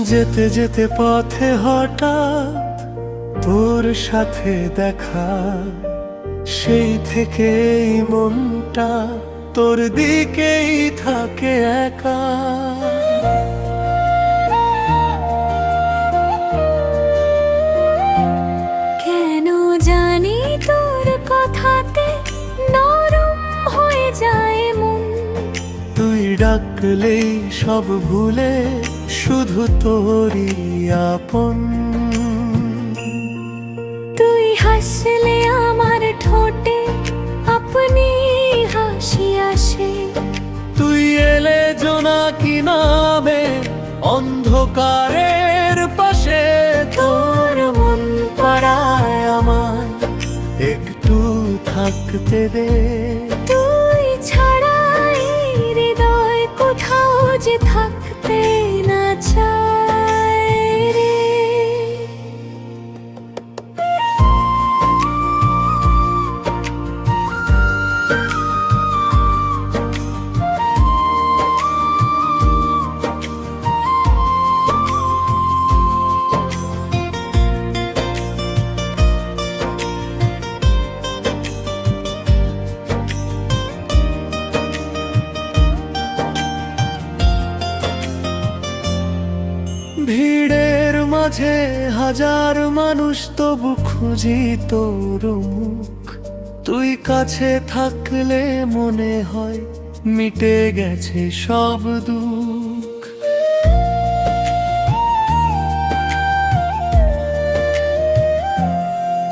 যেতে যেতে পথে হঠাৎ তোর সাথে দেখা, সেই থেকে এই মনটা তোর দিকেই থাকে একা। কেন জানি তোর কথাতে নরম হয়ে যায় মন, তুই ডাকলেই সব ভুলে শুধু তোরই আপন। তুই হাসলে আমার ঠোঁটে আপনি হাসি আসে, তুই এলে জোনাকি নামে অন্ধকারের পাশে। তোর মন পাড়ায় আমায় একটু থাকতে দে। তুই ছাড়া এই হৃদয় কোথাও যে থাকতে না চায় রে। ভিড়ের মাঝে হাজার মানুষ, তবু খুঁজি তোর মুখ। তুই কাছে থাকলে মনে হয় মিটে গেছে সব দুঃখ।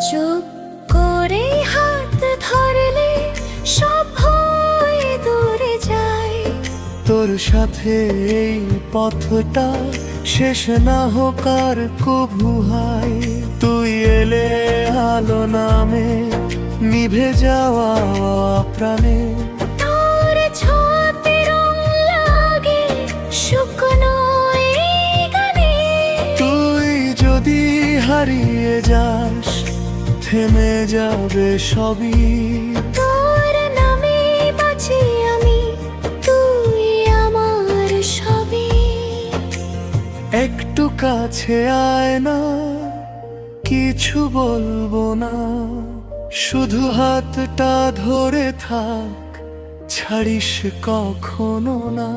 চুপ করে হাত ধরলে সব হয়ে দূরে যায়, তোর সাথে এই পথটা শেষ না হোক আর কভু হায়। তুই এলে আলো নামে নিভে যাওয়া প্রাণে। তোর ছোঁয়াতে রং লাগে শুকনো এই গানে। তুই যদি হারিয়ে যাস থেমে যাবে সবই। তোর নামে বাঁচি আমি, তুই আমার সবই। একটু কাছে আয় না, কিছু বলবো না, শুধু হাতটা ধরে থাক, ছাড়িস কখনো না।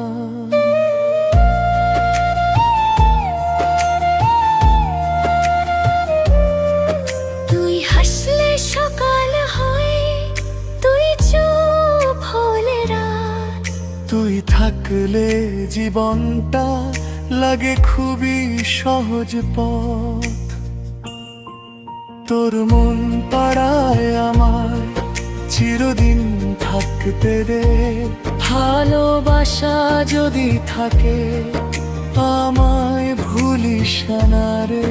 তুই হাসলে সকাল হয়, তুই চুপ হলে রাত। তুই থাকলে জীবনটা লাগে খুবই সহজ পথ। তোর মন পাড়ায় আমার চিরদিন থাকতে রে। ভালোবাসা যদি থাকে আমায় ভুলিস না রে।